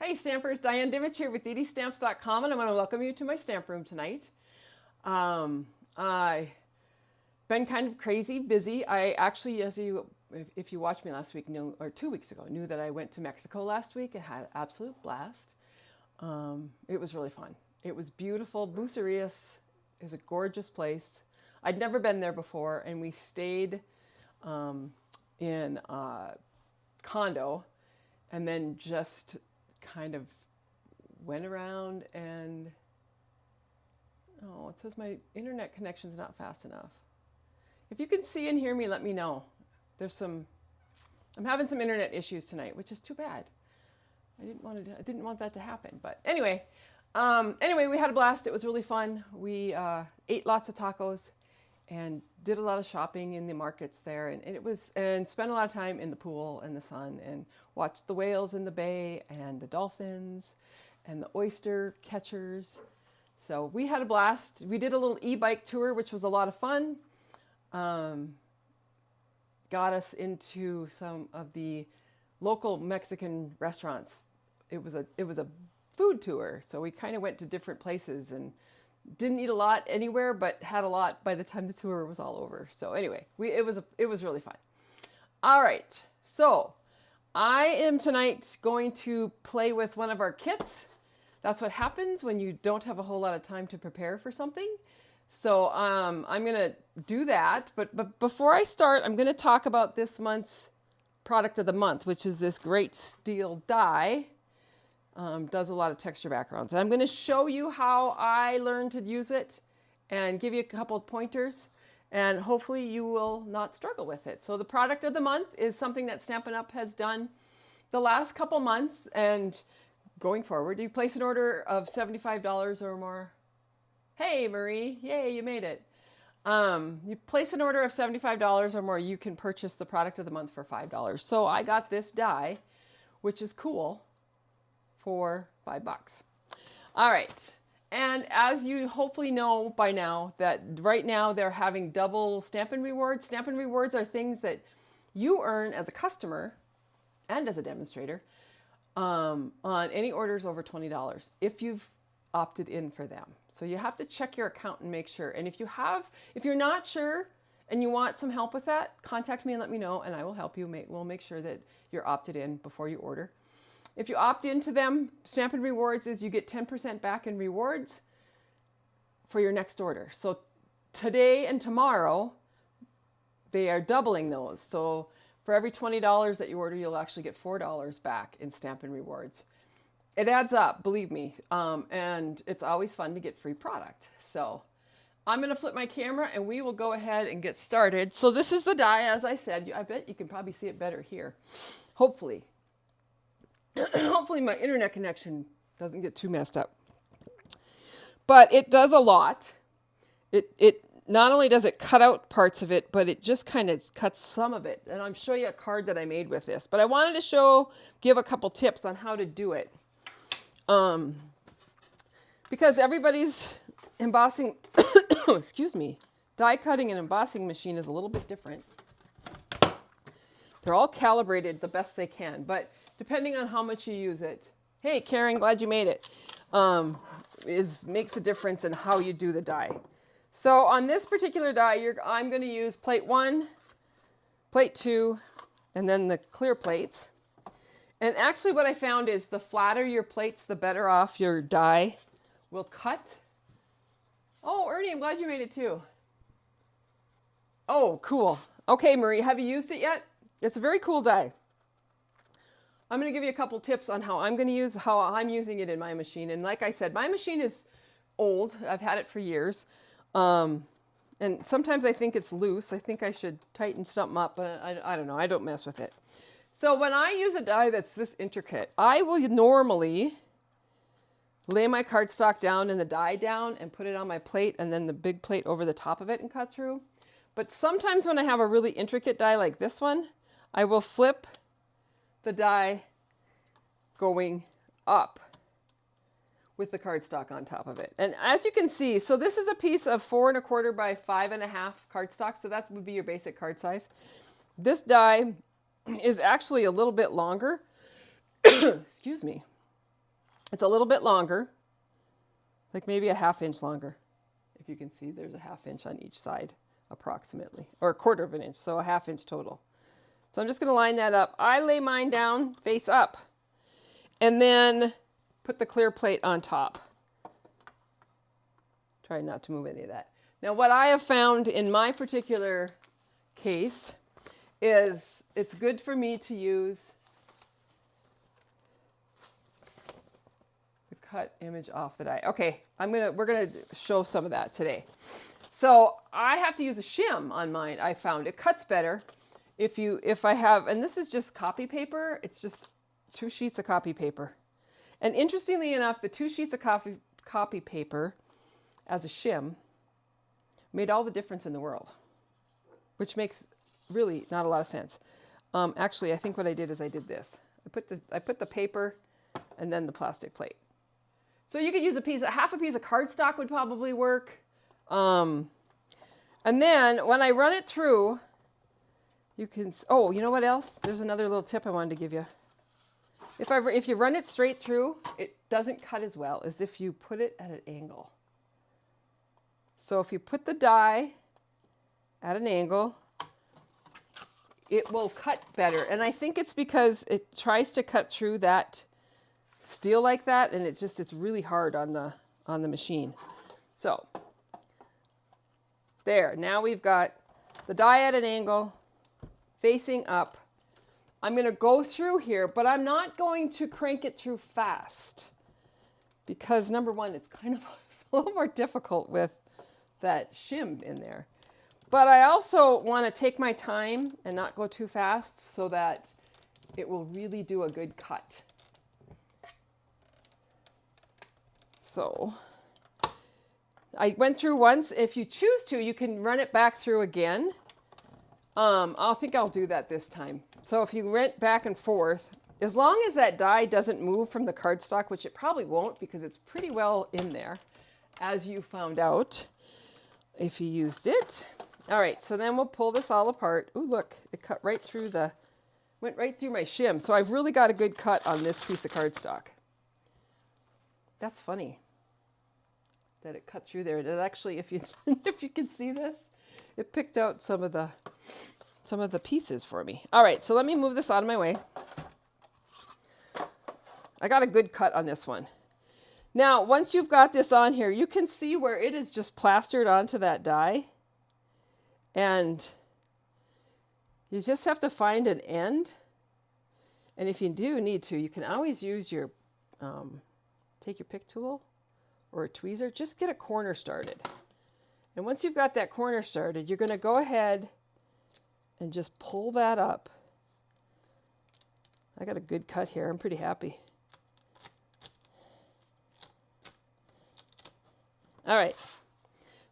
Hey Stampers, Diane Dimich here with ddStamps.com, and I want to welcome you to my stamp room tonight. I've been kind of crazy, busy. I actually, if you watched me last week, or 2 weeks ago, knew that I went to Mexico last week and had an absolute blast. It was really fun. It was beautiful. Bucerias is a gorgeous place. I'd never been there before, and we stayed in a condo and then just kind of went around and, oh, it says my internet connection's not fast enough. If you can see and hear me, let me know. I'm having some internet issues tonight, which is too bad. I didn't want that to happen, but anyway, we had a blast. It was really fun. We ate lots of tacos and did a lot of shopping in the markets there, and spent a lot of time in the pool and the sun and watched the whales in the bay and the dolphins and the oyster catchers. So we had a blast. We did a little e-bike tour, which was a lot of fun. Got us into some of the local Mexican restaurants. It was a food tour, so we kind of went to different places and didn't eat a lot anywhere, but had a lot by the time the tour was all over. So anyway, it was really fun. All right, so I am tonight going to play with one of our kits. That's what happens when you don't have a whole lot of time to prepare for something. So I'm gonna do that, but before I start, I'm gonna talk about this month's product of the month, which is this great steel die. Does a lot of texture backgrounds. And I'm going to show you how I learned to use it and give you a couple of pointers, and hopefully you will not struggle with it. So the product of the month is something that Stampin' Up! Has done the last couple months and going forward. You place an order of $75 or more. Hey Marie, yay, you made it. You place an order of $75 or more, you can purchase the product of the month for $5. So I got this die, which is cool, for $5. All right, and as you hopefully know by now, that right now they're having double Stampin' Rewards. Stampin' Rewards are things that you earn as a customer and as a demonstrator on any orders over $20 if you've opted in for them. So you have to check your account and make sure. And if you're not sure and you want some help with that, contact me and let me know, and I will help you. We'll make sure that you're opted in before you order. If you opt into them, Stampin' Rewards is you get 10% back in rewards for your next order. So today and tomorrow, they are doubling those. So for every $20 that you order, you'll actually get $4 back in Stampin' Rewards. It adds up, believe me, and it's always fun to get free product. So I'm going to flip my camera and we will go ahead and get started. So this is the die, as I said. I bet you can probably see it better here, hopefully. Hopefully my internet connection doesn't get too messed up. But it does a lot. It not only does it cut out parts of it, but it just kind of cuts some of it. And I'm showing you a card that I made with this. But I wanted to give a couple tips on how to do it. Because everybody's embossing, excuse me, die cutting and embossing machine is a little bit different. They're all calibrated the best they can, but depending on how much you use it. Hey, Karen, glad you made it. Makes a difference in how you do the die. So on this particular die, I'm going to use plate 1, plate 2, and then the clear plates. And actually what I found is the flatter your plates, the better off your die will cut. Oh, Ernie, I'm glad you made it too. Oh, cool. Okay, Marie, have you used it yet? It's a very cool die. I'm going to give you a couple tips on how I'm using it in my machine. And like I said, my machine is old. I've had it for years. And sometimes I think it's loose. I think I should tighten something up, but I don't know. I don't mess with it. So when I use a die that's this intricate, I will normally lay my cardstock down and the die down and put it on my plate and then the big plate over the top of it and cut through. But sometimes when I have a really intricate die like this one, I will flip the die going up with the cardstock on top of it. And as you can see, so this is a piece of 4 1/4 by 5 1/2 cardstock. So that would be your basic card size. This die is actually a little bit longer. Excuse me. It's a little bit longer, like maybe a 1/2 inch longer. If you can see, there's a 1/2 inch on each side approximately, or 1/4 of an inch, so a 1/2 inch total. So I'm just going to line that up. I lay mine down face up and then put the clear plate on top. Try not to move any of that. Now what I have found in my particular case is it's good for me to use the cut image off the die. Okay, we're gonna show some of that today. So I have to use a shim on mine. I found it cuts better if I have, and this is just copy paper. It's just 2 sheets of copy paper. And interestingly enough, the 2 sheets of copy paper as a shim made all the difference in the world, which makes really not a lot of sense. Actually, I think what I did is I did this. I put the paper and then the plastic plate. So you could use half a piece of cardstock would probably work. And then when I run it through, you can, oh, you know what else? There's another little tip I wanted to give you. If you run it straight through, it doesn't cut as well as if you put it at an angle. So if you put the die at an angle, it will cut better. And I think it's because it tries to cut through that steel like that, and it's really hard on the machine. So there, now we've got the die at an angle, facing up. I'm going to go through here, but I'm not going to crank it through fast because number one, it's kind of a little more difficult with that shim in there. But I also want to take my time and not go too fast so that it will really do a good cut. So I went through once. If you choose to, you can run it back through again. I think I'll do that this time. So if you went back and forth, as long as that die doesn't move from the cardstock, which it probably won't because it's pretty well in there, as you found out if you used it. All right, so then we'll pull this all apart. Ooh, look, it cut right through went right through my shim. So I've really got a good cut on this piece of cardstock. That's funny that it cut through there. And it actually, if you can see this, it picked out some of the pieces for me. All right, so let me move this out of my way. I got a good cut on this one. Now, once you've got this on here, you can see where it is just plastered onto that die. And you just have to find an end. And if you do need to, you can always use your, take your pick tool or a tweezer, just get a corner started. And once you've got that corner started, you're going to go ahead and just pull that up. I got a good cut here. I'm pretty happy. All right,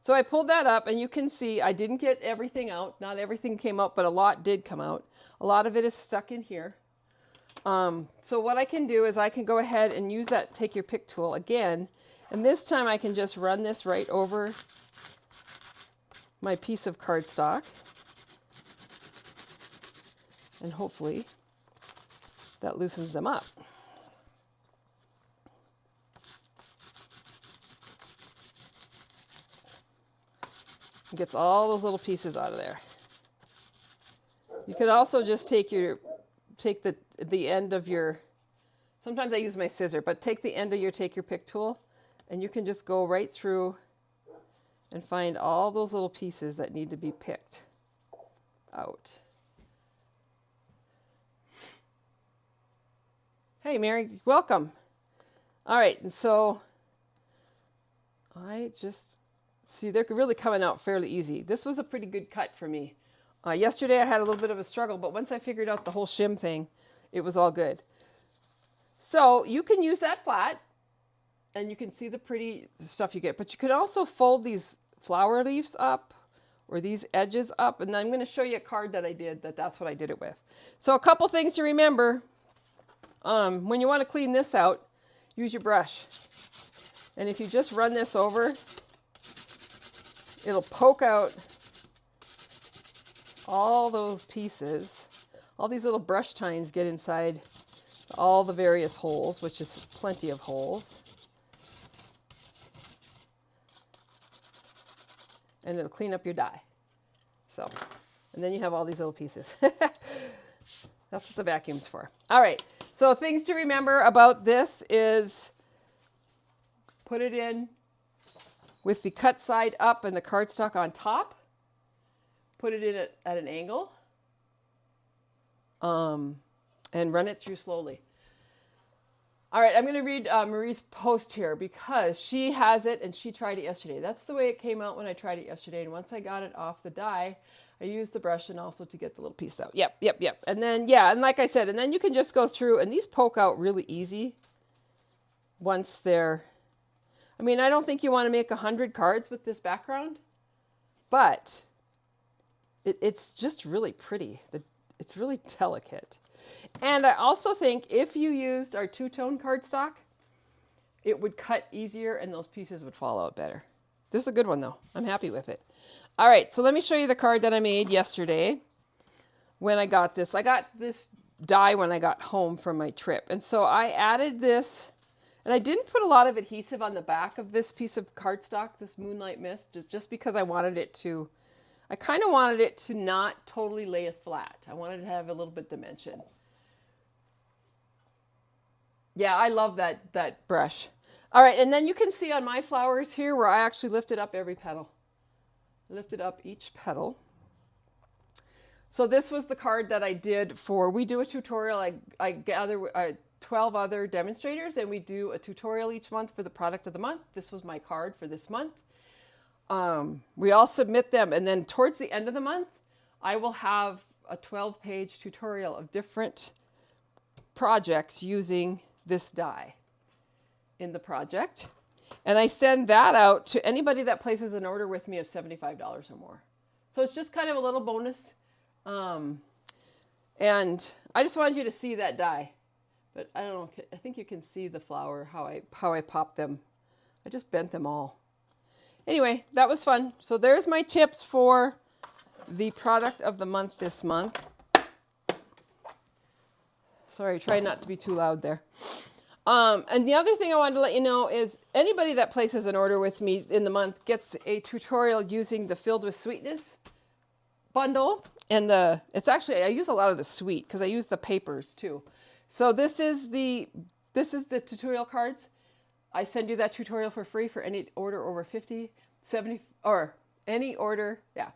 so I pulled that up and you can see I didn't get everything out. Not everything came out, but a lot did come out. A lot of it is stuck in here. So what I can do is I can go ahead and use that take your pick tool again. And this time I can just run this right over my piece of cardstock. And hopefully that loosens them up. Gets all those little pieces out of there. You could also just take the end of your, sometimes I use my scissor, but take the end of your take your pick tool and you can just go right through and find all those little pieces that need to be picked out. Hey Mary, welcome. All right, and so I just see, they're really coming out fairly easy. This was a pretty good cut for me. Yesterday I had a little bit of a struggle, but once I figured out the whole shim thing, it was all good. So you can use that flat, and you can see the pretty stuff you get, but you can also fold these flower leaves up, or these edges up, and I'm going to show you a card that I did, that's what I did it with. So a couple things to remember. When you want to clean this out, use your brush. And if you just run this over, it'll poke out all those pieces. All these little brush tines get inside all the various holes, which is plenty of holes. And it'll clean up your die. So, and then you have all these little pieces. That's what the vacuum's for. All right, so things to remember about this is put it in with the cut side up and the cardstock on top. Put it in at an angle. And run it through slowly. All right, I'm going to read Marie's post here because she has it and she tried it yesterday. That's the way it came out when I tried it yesterday. And once I got it off the die, I used the brush and also to get the little piece out. Yep. And then, yeah, and like I said, and then you can just go through, and these poke out really easy once they're, I mean, I don't think you want to make 100 cards with this background, but it's just really pretty. It's really delicate. And I also think if you used our two-tone cardstock, it would cut easier and those pieces would fall out better. This is a good one though. I'm happy with it. All right, so let me show you the card that I made yesterday when I got this. I got this die when I got home from my trip. And so I added this, and I didn't put a lot of adhesive on the back of this piece of cardstock, this Moonlight Mist, just because I wanted it to, I kind of wanted it to not totally lay it flat. I wanted to have a little bit dimension. Yeah, I love that brush. All right, and then you can see on my flowers here where I actually lifted up every petal. I lifted up each petal. So this was the card that I did for, we do a tutorial. I gather 12 other demonstrators and we do a tutorial each month for the product of the month. This was my card for this month. We all submit them, and then towards the end of the month, I will have a 12-page tutorial of different projects using this die in the project. And I send that out to anybody that places an order with me of $75 or more. So it's just kind of a little bonus. And I just wanted you to see that die. But I don't know, I think you can see the flower, how I popped them. I just bent them all. Anyway, that was fun. So there's my tips for the product of the month this month. Sorry, try not to be too loud there. And the other thing I wanted to let you know is anybody that places an order with me in the month gets a tutorial using the Filled with Sweetness bundle. And it's actually, I use a lot of the sweet because I use the papers too. So this is the tutorial cards. I send you that tutorial for free for any order over 50, 70, or any order, yeah.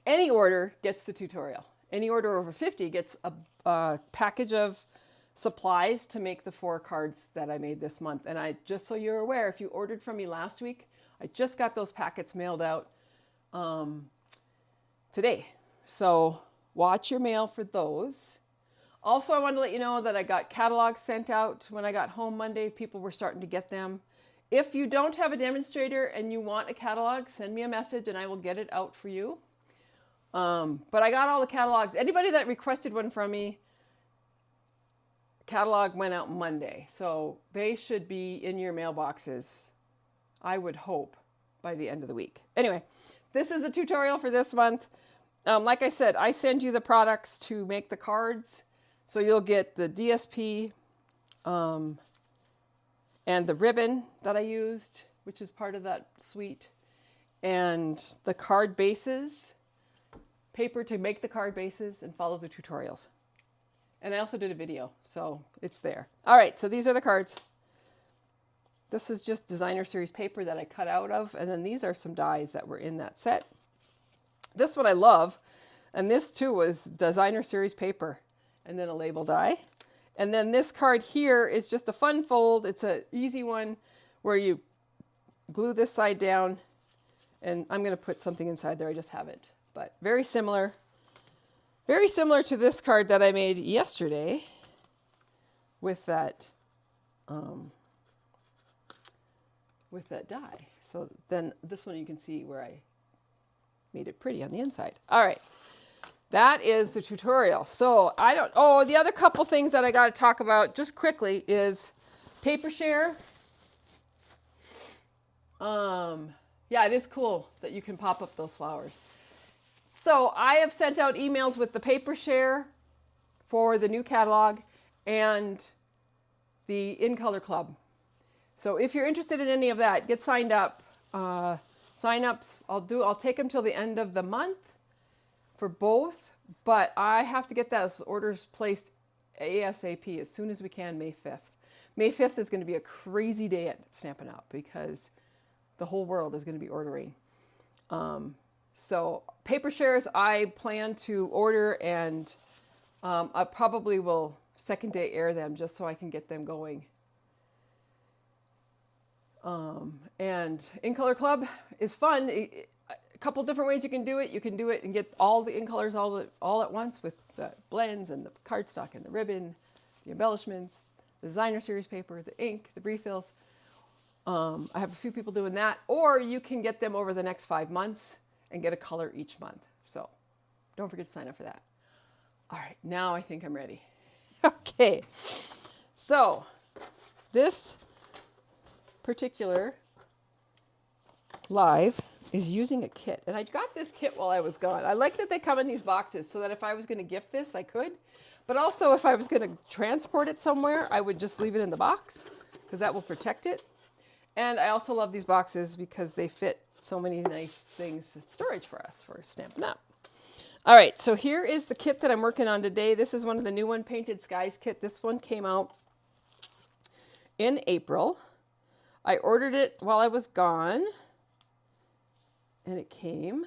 Any order gets the tutorial. Any order over 50 gets a package of supplies to make the 4 cards that I made this month. And I, just so you're aware, if you ordered from me last week, I just got those packets mailed out today. So watch your mail for those. Also, I wanted to let you know that I got catalogs sent out when I got home Monday. People were starting to get them. If you don't have a demonstrator and you want a catalog, send me a message and I will get it out for you. But I got all the catalogs. Anybody that requested one from me, catalog went out Monday. So they should be in your mailboxes, I would hope, by the end of the week. Anyway, this is a tutorial for this month. Like I said, I send you the products to make the cards. So you'll get the DSP and the ribbon that I used, which is part of that suite, and the card bases, paper to make the card bases, and follow the tutorials. And I also did a video, so it's there. All right, so these are the cards. This is just designer series paper that I cut out of, and then these are some dies that were in that set. This one I love, and this too was designer series paper, and then a label die. And then this card here is just a fun fold. It's an easy one where you glue this side down, and I'm going to put something inside there. I just haven't, but very similar. Very similar to this card that I made yesterday with that die. So then this one you can see where I made it pretty on the inside. All right. That is the tutorial. So the other couple things that I got to talk about just quickly is paper share. Yeah, it is cool that you can pop up those flowers. So I have sent out emails with the paper share for the new catalog, and the In Color Club. So if you're interested in any of that, get signed up. Sign-ups, I'll take them till the end of the month for both, but I have to get those orders placed ASAP as soon as we can, May 5th. May 5th is going to be a crazy day at Stampin' Up! Because the whole world is going to be ordering. So paper shares I plan to order, and I probably will second day air them just so I can get them going. And In Color Club is fun. A couple different ways you can do it. You can do it and get all the in colors all at once with the blends and the cardstock and the ribbon, the embellishments, the designer series paper, the ink, the refills. I have a few people doing that. Or you can get them over the next 5 months and get a color each month. So don't forget to sign up for that. All right, now I think I'm ready. Okay, so this particular live is using a kit, and I got this kit while I was gone. I like that they come in these boxes so that if I was going to gift this, I could, but also if I was going to transport it somewhere, I would just leave it in the box because that will protect it. And I also love these boxes because they fit so many nice things, storage for us for Stampin' Up! All right, so here is the kit that I'm working on today. This is one of the new one, Painted Skies kit. This one came out in April. I ordered it while I was gone, and it came.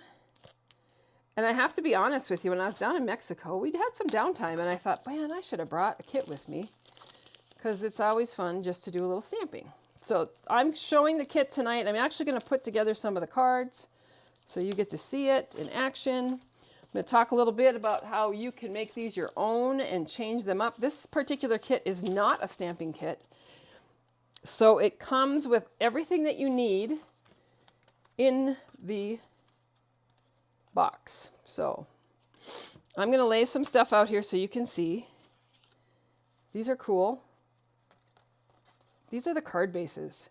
And I have to be honest with you, when I was down in Mexico, we'd had some downtime, and I thought, man, I should have brought a kit with me because it's always fun just to do a little stamping. So I'm showing the kit tonight. I'm actually going to put together some of the cards so you get to see it in action. I'm going to talk a little bit about how you can make these your own and change them up. This particular kit is not a stamping kit. So it comes with everything that you need in the box. So I'm going to lay some stuff out here so you can see. These are cool. These are the card bases.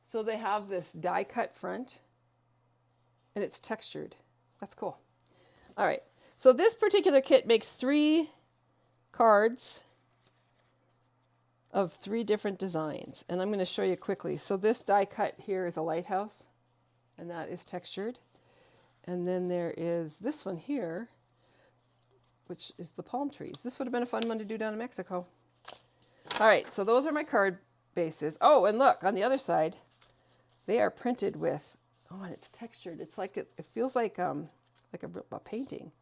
So they have this die cut front and it's textured. That's cool. All right. So this particular kit makes 3 cards of 3 different designs, and I'm going to show you quickly. So this die cut here is a lighthouse, and that is textured. And then there is this one here, which is the palm trees. This would have been a fun one to do down in Mexico. All right, so those are my card bases. Oh, and look, on the other side, they are printed with, oh, and it's textured. It's like, it feels like a painting.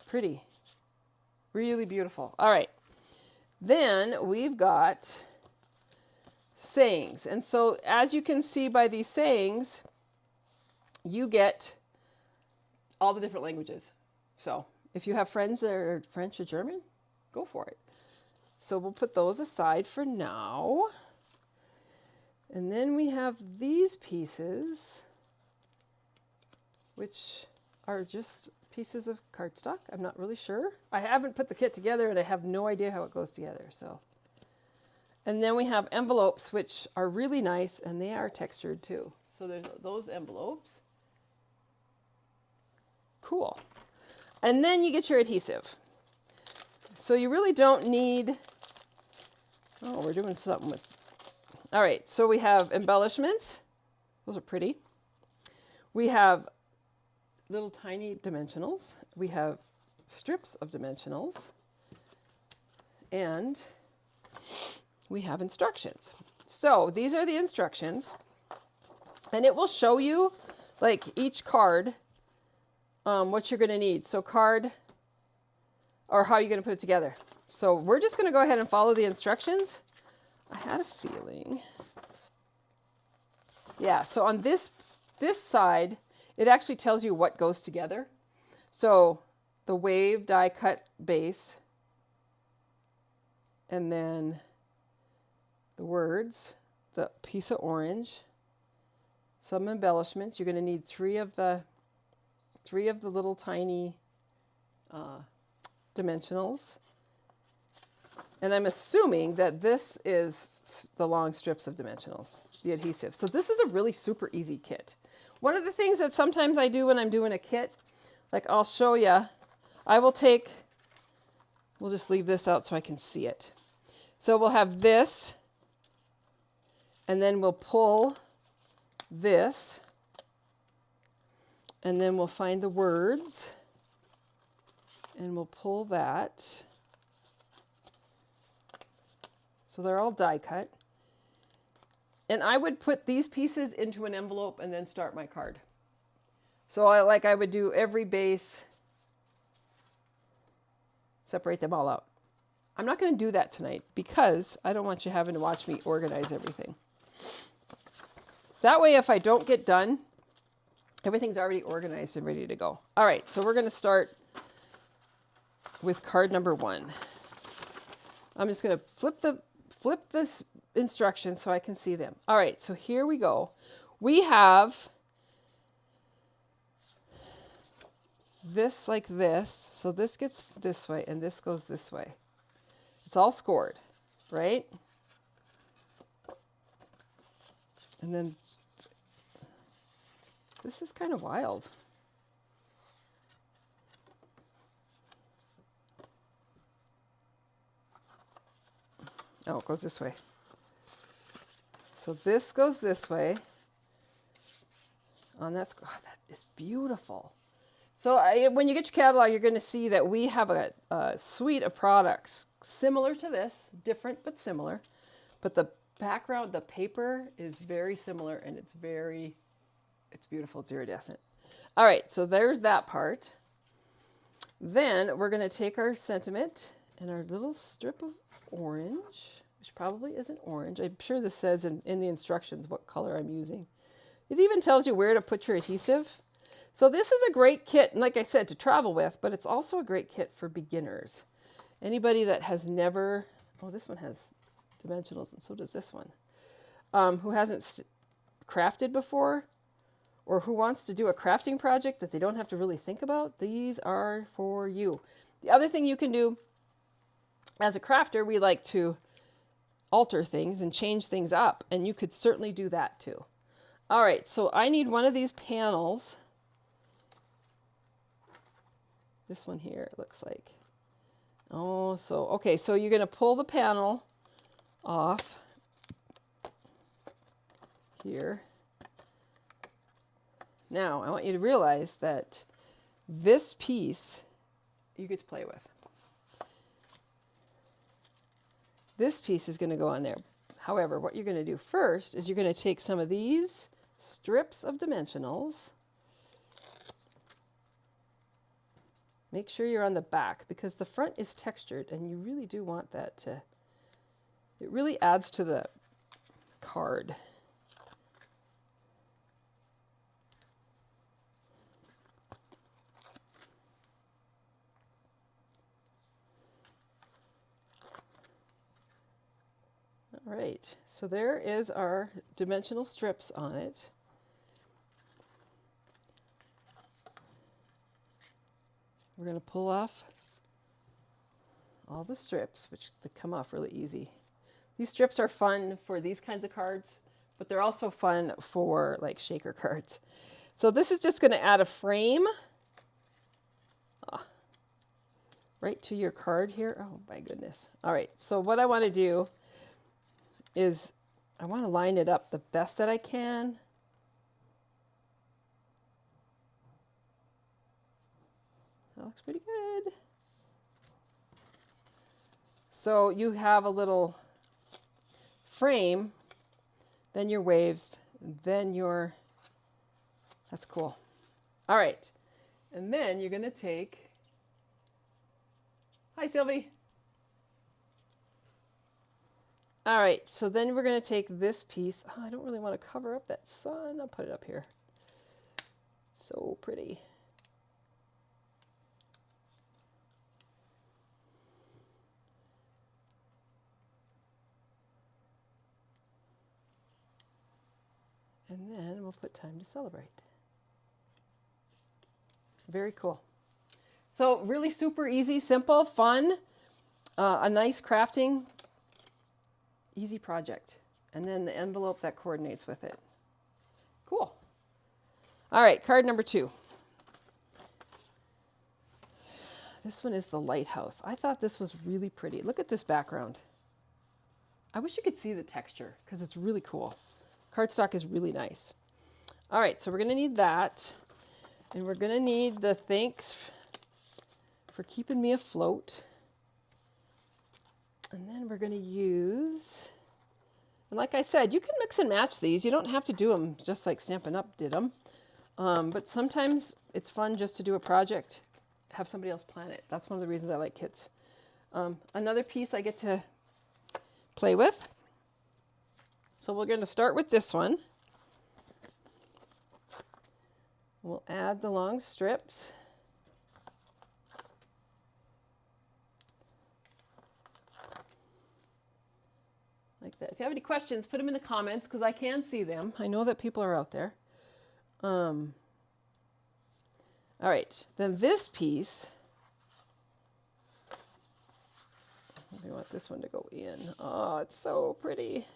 Pretty. Really beautiful. All right. Then we've got sayings. And so as you can see by these sayings, you get all the different languages. So if you have friends that are French or German, go for it. So we'll put those aside for now. And then we have these pieces, which are just pieces of cardstock. I'm not really sure. I haven't put the kit together and I have no idea how it goes together. So, and then we have envelopes, which are really nice and they are textured too. So there's those envelopes. Cool. And then you get your adhesive. So you really don't need, oh, we're doing something with, all right. So we have embellishments. Those are pretty. We have little tiny dimensionals. We have strips of dimensionals. And we have instructions. So these are the instructions. And it will show you, like, each card, what you're going to need. So card, or how you're going to put it together. So we're just going to go ahead and follow the instructions. I had a feeling. Yeah, so on this side, it actually tells you what goes together. So the wave die cut base, and then the words, the piece of orange, some embellishments. You're going to need 3 of the little tiny dimensionals. And I'm assuming that this is the long strips of dimensionals, the adhesive. So this is a really super easy kit. One of the things that sometimes I do when I'm doing a kit, like I'll show you, we'll just leave this out so I can see it. So we'll have this, and then we'll pull this, and then we'll find the words, and we'll pull that. So they're all die cut. And I would put these pieces into an envelope and then start my card. So I would do every base, separate them all out. I'm not going to do that tonight because I don't want you having to watch me organize everything. That way, if I don't get done, everything's already organized and ready to go. All right, so we're going to start with card number 1. I'm just going to flip this instructions so I can see them. All right, so here we go. We have this like this. So this gets this way and this goes this way. It's all scored, right? And then this is kind of wild. Oh, it goes this way. So this goes this way. Oh, that is beautiful. So when you get your catalog, you're going to see that we have a suite of products similar to this, different but similar. But the background, the paper is very similar, and it's beautiful. It's iridescent. All right, so there's that part. Then we're going to take our sentiment and our little strip of orange, which probably isn't orange. I'm sure this says in the instructions what color I'm using. It even tells you where to put your adhesive. So this is a great kit, like I said, to travel with, but it's also a great kit for beginners. Anybody that has never, oh, this one has dimensionals, and so does this one, who hasn't crafted before, or who wants to do a crafting project that they don't have to really think about, these are for you. The other thing you can do, as a crafter, we like to alter things and change things up, and you could certainly do that too. All right, so I need one of these panels. This one here, it looks like. Oh, so, okay, so you're going to pull the panel off here. Now, I want you to realize that this piece you get to play with. This piece is going to go on there. However, what you're going to do first is you're going to take some of these strips of dimensionals. Make sure you're on the back because the front is textured and you really do want that to, it really adds to the card. All right, so there is our dimensional strips on it. We're going to pull off all the strips, which they come off really easy. These strips are fun for these kinds of cards, but they're also fun for like shaker cards. So this is just going to add a frame right to your card here. Oh my goodness. All right, so what I want to do is I want to line it up the best that I can. That looks pretty good. So you have a little frame, then your waves, then your, that's cool. All right, and then you're going to take, hi Sylvie. All right, so then we're going to take this piece. Oh, I don't really want to cover up that sun. I'll put it up here. So pretty. And then we'll put time to celebrate. Very cool. So really super easy, simple, fun, a nice crafting, easy project. And then the envelope that coordinates with it. Cool. All right, card number 2. This one is the lighthouse. I thought this was really pretty. Look at this background. I wish you could see the texture because it's really cool. Cardstock is really nice. All right, so we're going to need that. And we're going to need the thanks for keeping me afloat. And then we're going to use, and like I said, you can mix and match these. You don't have to do them just like Stampin' Up! Did them. But sometimes it's fun just to do a project, have somebody else plan it. That's one of the reasons I like kits. Another piece I get to play with. So we're going to start with this one. We'll add the long strips. Like that. If you have any questions, put them in the comments because I can see them. I know that people are out there. All right, then this piece, we want this one to go in. Oh, it's so pretty.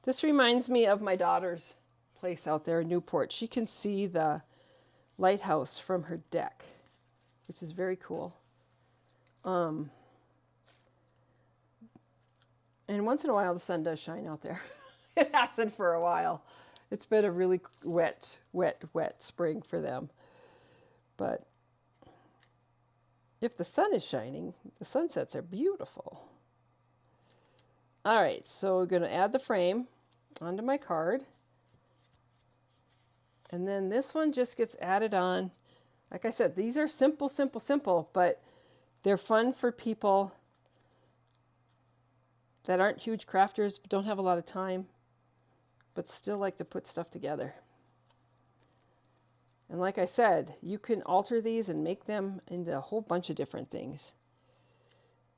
This reminds me of my daughter's place out there in Newport. She can see the lighthouse from her deck, which is very cool. And once in a while, the sun does shine out there. It hasn't for a while. It's been a really wet spring for them. But if the sun is shining, the sunsets are beautiful. All right, so we're going to add the frame onto my card. And then this one just gets added on. Like I said, these are simple, simple, simple, but they're fun for people that aren't huge crafters, but don't have a lot of time, but still like to put stuff together. And like I said, you can alter these and make them into a whole bunch of different things.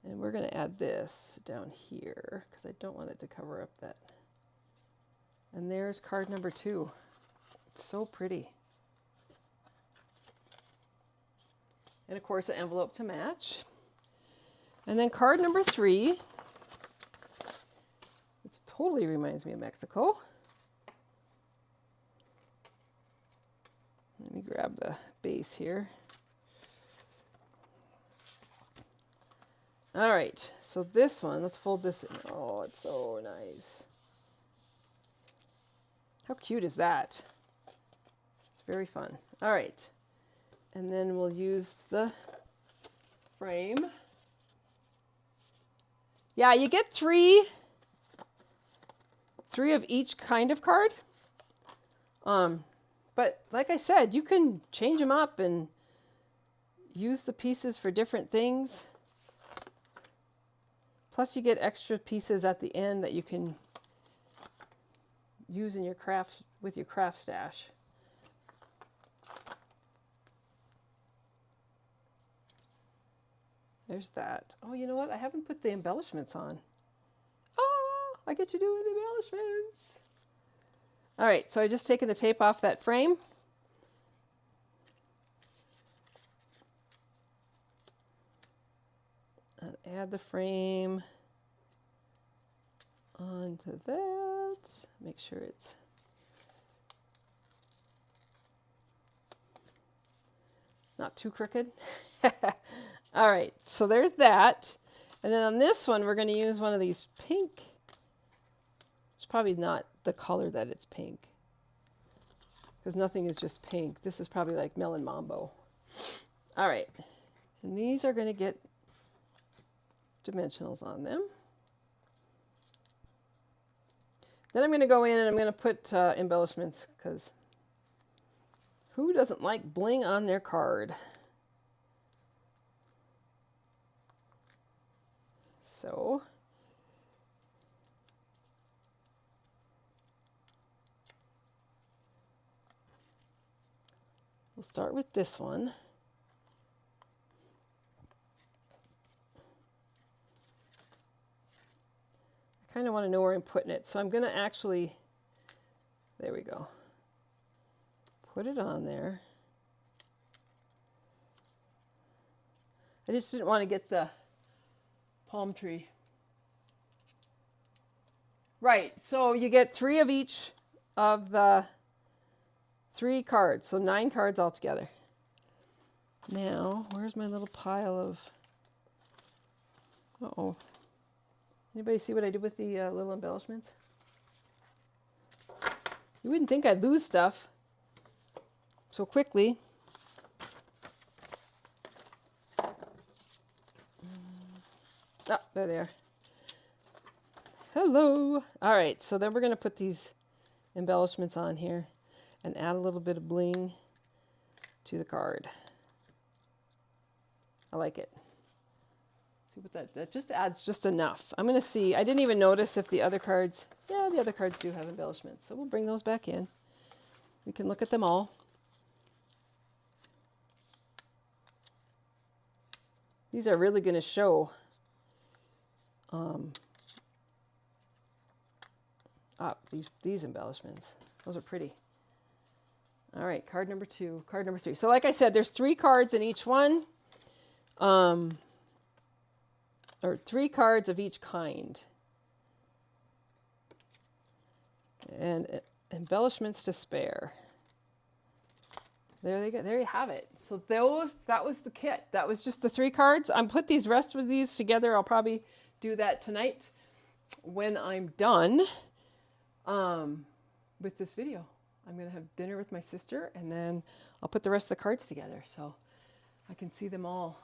And we're going to add this down here because I don't want it to cover up that. And there's card number 2. It's so pretty. And of course, an envelope to match. And then card number 3, which totally reminds me of Mexico. Let me grab the base here. All right, so this one, let's fold this in. Oh, it's so nice. How cute is that? It's very fun. All right, and then we'll use the frame. Yeah, you get three of each kind of card. But like I said, you can change them up and use the pieces for different things. Plus you get extra pieces at the end that you can use in your craft with your craft stash. There's that. Oh, you know what? I haven't put the embellishments on. Oh, I get to do the embellishments. All right, so I just taken the tape off that frame. And add the frame onto that. Make sure it's not too crooked. All right, so there's that. And then on this one, we're going to use one of these pink. It's probably not the color that it's pink, because nothing is just pink. This is probably like Melon Mambo. All right, and these are going to get dimensionals on them. Then I'm going to go in and I'm going to put embellishments, because who doesn't like bling on their card? So we'll start with this one. I kind of want to know where I'm putting it, so I'm going to actually, there we go, put it on there. I just didn't want to get the palm tree. Right, so you get 3 of each of the 3 cards, so 9 cards altogether. Now, where's my little pile of, uh-oh, I Anybody see what I did with the little embellishments? You wouldn't think I'd lose stuff so quickly. Ah, there they are. Hello. All right, so then we're going to put these embellishments on here and add a little bit of bling to the card. I like it. See what that just adds just enough. I'm going to see. I didn't even notice if the other cards, yeah, the other cards do have embellishments. So we'll bring those back in. We can look at them all. These are really going to show these embellishments. Those are pretty. All right, card number 2, card number 3. So like I said, there's 3 cards in each one. Or 3 cards of each kind. And embellishments to spare. There they go. There you have it. So that was the kit. That was just the 3 cards. I'm put these rest of these together. I'll probably do that tonight when I'm done with this video. I'm going to have dinner with my sister, and then I'll put the rest of the cards together so I can see them all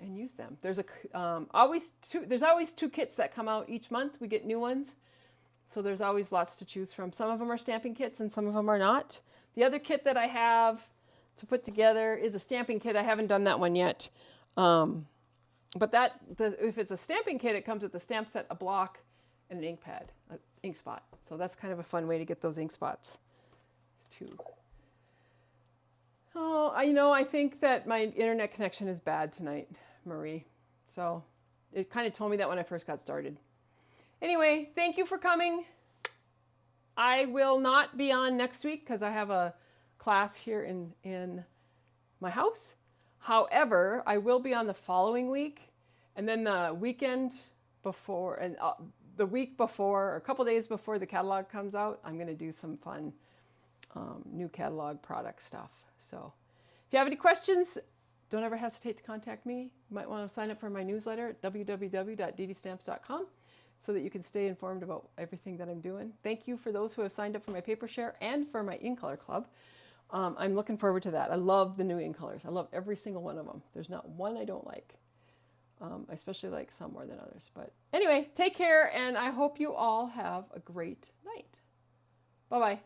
and use them. There's always 2 kits that come out each month. We get new ones. So there's always lots to choose from. Some of them are stamping kits and some of them are not. The other kit that I have to put together is a stamping kit. I haven't done that one yet. But if it's a stamping kit, it comes with a stamp set, a block, and an ink pad, an ink spot. So that's kind of a fun way to get those ink spots. There's 2. Oh, I think that my internet connection is bad tonight, Marie. So it kind of told me that when I first got started. Anyway, thank you for coming. I will not be on next week because I have a class here in my house. However, I will be on the following week, and then the weekend before, and the week before, or a couple days before the catalog comes out, I'm going to do some fun new catalog product stuff. So if you have any questions, don't ever hesitate to contact me. You might want to sign up for my newsletter at www.ddistamps.com so that you can stay informed about everything that I'm doing. Thank you for those who have signed up for my paper share and for my in-color club. I'm looking forward to that. I love the new in-colors. I love every single one of them. There's not one I don't like. I especially like some more than others. But anyway, take care, and I hope you all have a great night. Bye-bye.